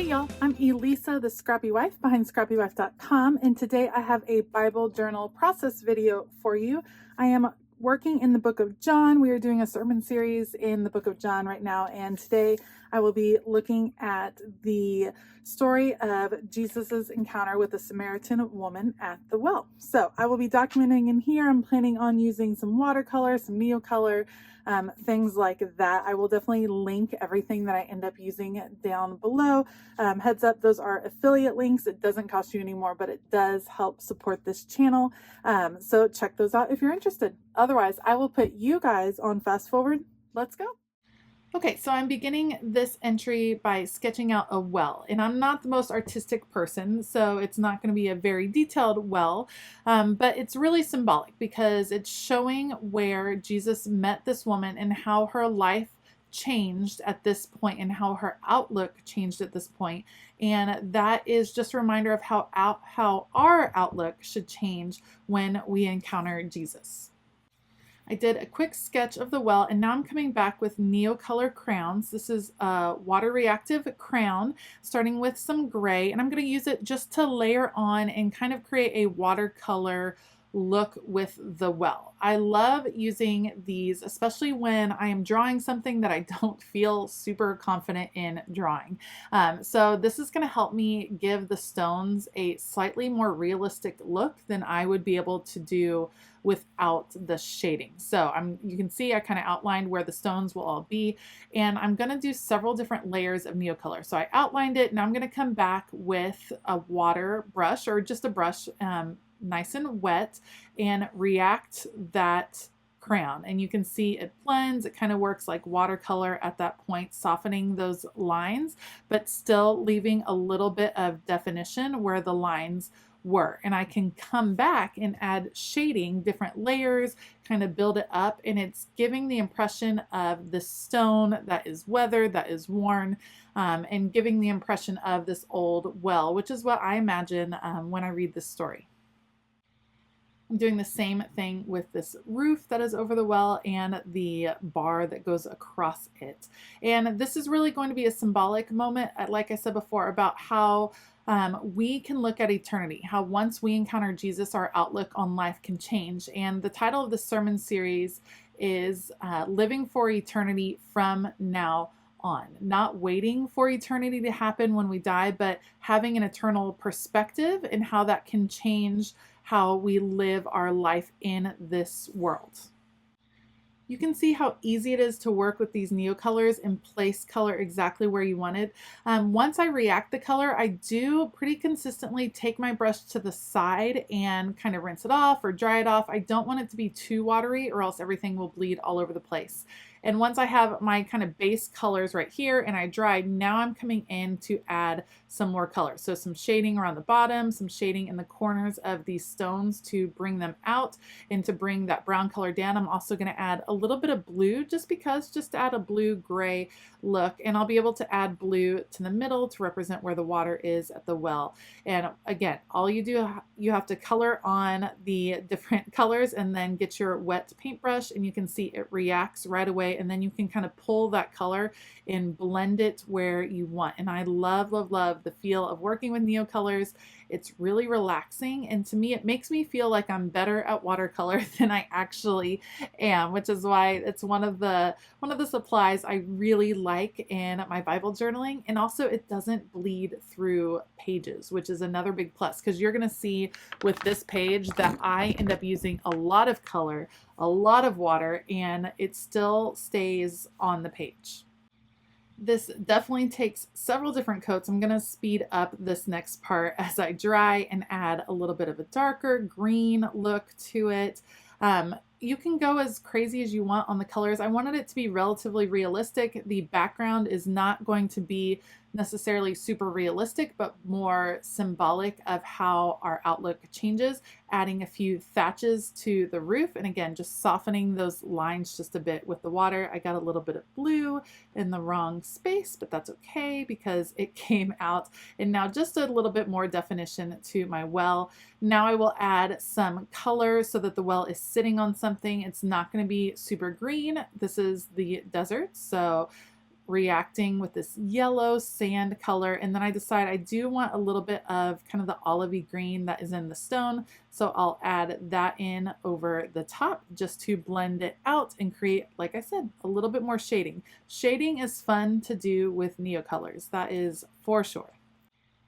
Hey y'all, I'm Elisa, the Scrappy Wife behind ScrappyWife.com, and today I have a Bible journal process video for you. I am working in the book of John. We are doing a sermon series in the book of John right now, and today I will be looking at the story of Jesus's encounter with the Samaritan woman at the well. So I will be documenting in here. I'm planning on using some watercolor, some neocolor, things like that. I will definitely link everything that I end up using down below. Heads up, those are affiliate links. It doesn't cost you anymore, but it does help support this channel. So check those out if you're interested. Otherwise, I will put you guys on fast forward. Let's go. Okay, so I'm beginning this entry by sketching out a well, and I'm not the most artistic person, so it's not going to be a very detailed well, but it's really symbolic because it's showing where Jesus met this woman and how her life changed at this point and how her outlook changed at this point. And that is just a reminder of how our outlook should change when we encounter Jesus. I did a quick sketch of the well, and now I'm coming back with neocolor crayons. This is a water reactive crayon, starting with some gray, and I'm going to use it just to layer on and kind of create a watercolor look with the well. I love using these, especially when I am drawing something that I don't feel super confident in drawing. So this is going to help me give the stones a slightly more realistic look than I would be able to do without the shading. So you can see I kind of outlined where the stones will all be, and I'm going to do several different layers of neocolor. So I outlined it. Now I'm going to come back with a water brush, or just a brush, nice and wet, and react that crayon. And you can see it blends. It kind of works like watercolor at that point, softening those lines, but still leaving a little bit of definition where the lines were. And I can come back and add shading, different layers, kind of build it up, and it's giving the impression of the stone that is weathered, that is worn, and giving the impression of this old well, which is what I imagine when I read this story. I'm doing the same thing with this roof that is over the well and the bar that goes across it. And this is really going to be a symbolic moment, like I said before, about how we can look at eternity, how once we encounter Jesus, our outlook on life can change. And the title of the sermon series is Living for Eternity from Now On. Not waiting for eternity to happen when we die, but having an eternal perspective and how that can change how we live our life in this world. You can see how easy it is to work with these neocolors and place color exactly where you want it. Once I react the color, I do pretty consistently take my brush to the side and kind of rinse it off or dry it off. I don't want it to be too watery or else everything will bleed all over the place. And once I have my kind of base colors right here and I dried, now I'm coming in to add some more color. So some shading around the bottom, some shading in the corners of these stones to bring them out and to bring that brown color down. I'm also going to add a little bit of blue just to add a blue-gray look. And I'll be able to add blue to the middle to represent where the water is at the well. And again, all you do, you have to color on the different colors and then get your wet paintbrush, and you can see it reacts right away. And then you can kind of pull that color and blend it where you want. And I love, love, love the feel of working with neocolors. It's really relaxing, and to me it makes me feel like I'm better at watercolor than I actually am, which is why it's one of the supplies I really like in my Bible journaling. And also it doesn't bleed through pages, which is another big plus, because you're going to see with this page that I end up using a lot of color, a lot of water, and it still stays on the page. This definitely takes several different coats. I'm going to speed up this next part as I dry and add a little bit of a darker green look to it. You can go as crazy as you want on the colors. I wanted it to be relatively realistic. The background is not going to be necessarily super realistic, but more symbolic of how our outlook changes, adding a few thatches to the roof. And again, just softening those lines just a bit with the water. I got a little bit of blue in the wrong space, but that's okay because it came out. And now just a little bit more definition to my well. Now I will add some color so that the well is sitting on something. It's not going to be super green. This is the desert, so reacting with this yellow sand color, and then I decide I do want a little bit of kind of the olivey green that is in the stone, so I'll add that in over the top just to blend it out and create, like I said, a little bit more shading. Shading is fun to do with neocolors, that is for sure.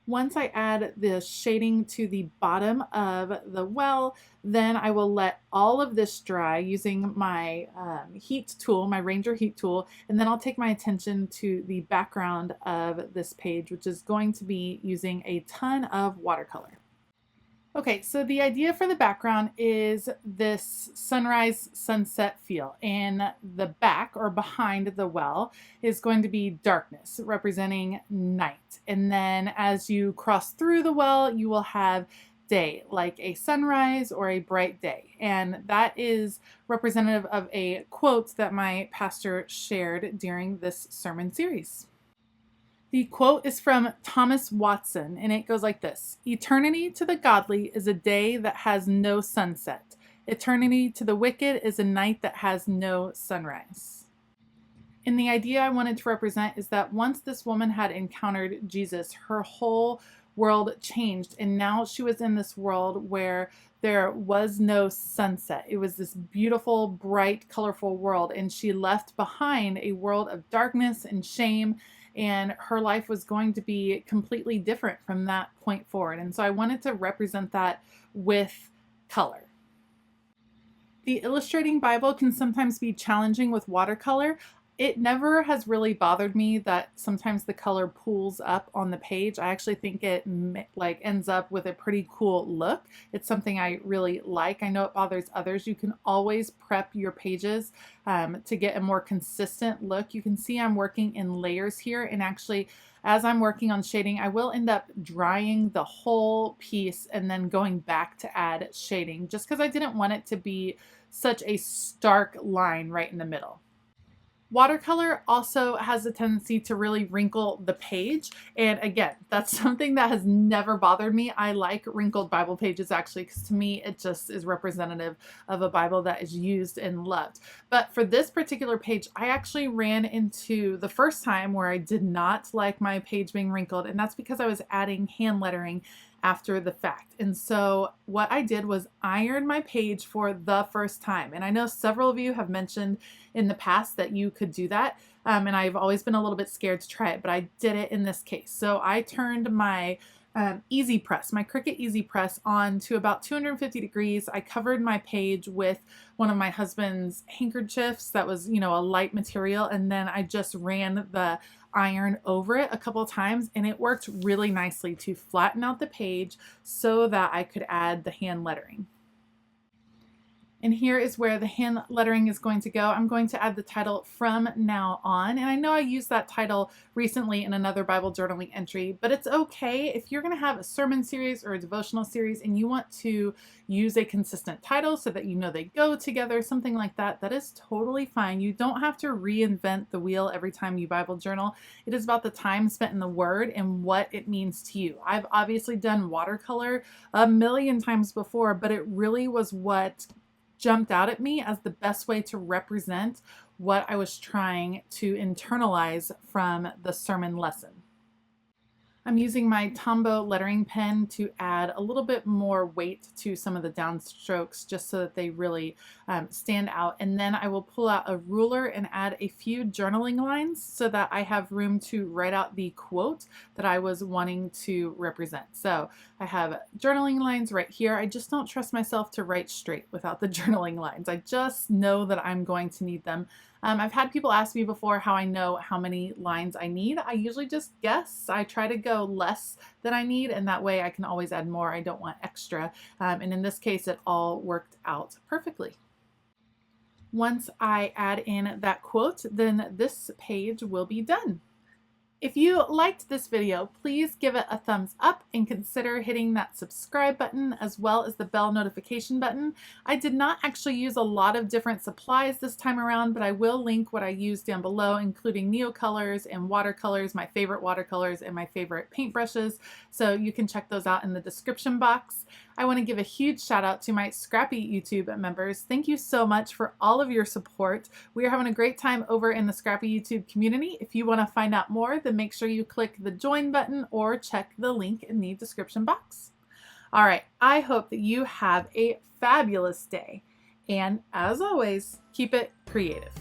Once I add the shading to the bottom of the well, then I will let all of this dry using my heat tool, my Ranger heat tool, and then I'll take my attention to the background of this page, which is going to be using a ton of watercolor. Okay, so the idea for the background is this sunrise sunset feel, and the back or behind the well is going to be darkness representing night, and then as you cross through the well you will have day, like a sunrise or a bright day, and that is representative of a quote that my pastor shared during this sermon series. The quote is from Thomas Watson, and it goes like this: "Eternity to the godly is a day that has no sunset. Eternity to the wicked is a night that has no sunrise." And the idea I wanted to represent is that once this woman had encountered Jesus, her whole world changed, and now she was in this world where there was no sunset. It was this beautiful, bright, colorful world, and she left behind a world of darkness and shame, and her life was going to be completely different from that point forward. And so I wanted to represent that with color. The illustrating Bible can sometimes be challenging with watercolor. It never has really bothered me that sometimes the color pools up on the page. I actually think it ends up with a pretty cool look. It's something I really like. I know it bothers others. You can always prep your pages to get a more consistent look. You can see I'm working in layers here, and actually as I'm working on shading, I will end up drying the whole piece and then going back to add shading, just because I didn't want it to be such a stark line right in the middle. Watercolor also has a tendency to really wrinkle the page, and again, that's something that has never bothered me. I like wrinkled Bible pages actually, because to me it just is representative of a Bible that is used and loved. But for this particular page, I actually ran into the first time where I did not like my page being wrinkled, and that's because I was adding hand lettering after the fact. And so what I did was iron my page for the first time. And I know several of you have mentioned in the past that you could do that. And I've always been a little bit scared to try it, but I did it in this case. So I turned my Easy Press, my Cricut Easy Press, on to about 250 degrees. I covered my page with one of my husband's handkerchiefs that was, a light material, and then I just ran the iron over it a couple of times, and it worked really nicely to flatten out the page so that I could add the hand lettering. And here is where the hand lettering is going to go. I'm going to add the title "From Now On." And I know I used that title recently in another Bible journaling entry, but it's okay if you're going to have a sermon series or a devotional series and you want to use a consistent title so that they go together, something like that. That is totally fine. You don't have to reinvent the wheel every time you Bible journal. It is about the time spent in the Word and what it means to you. I've obviously done watercolor a million times before, but it really was what jumped out at me as the best way to represent what I was trying to internalize from the sermon lesson. I'm using my Tombow lettering pen to add a little bit more weight to some of the downstrokes just so that they really stand out. And then I will pull out a ruler and add a few journaling lines so that I have room to write out the quote that I was wanting to represent. So I have journaling lines right here. I just don't trust myself to write straight without the journaling lines. I just know that I'm going to need them. I've had people ask me before how I know how many lines I need. I usually just guess. I try to go less than I need, and that way I can always add more. I don't want extra. And in this case, it all worked out perfectly. Once I add in that quote, then this page will be done. If you liked this video, please give it a thumbs up and consider hitting that subscribe button as well as the bell notification button. I did not actually use a lot of different supplies this time around, but I will link what I used down below, including neocolors and watercolors, my favorite watercolors and my favorite paintbrushes. So you can check those out in the description box. I want to give a huge shout out to my Scrappy YouTube members. Thank you so much for all of your support. We are having a great time over in the Scrappy YouTube community. If you want to find out more, then make sure you click the join button or check the link in the description box. All right, I hope that you have a fabulous day. And as always, keep it creative.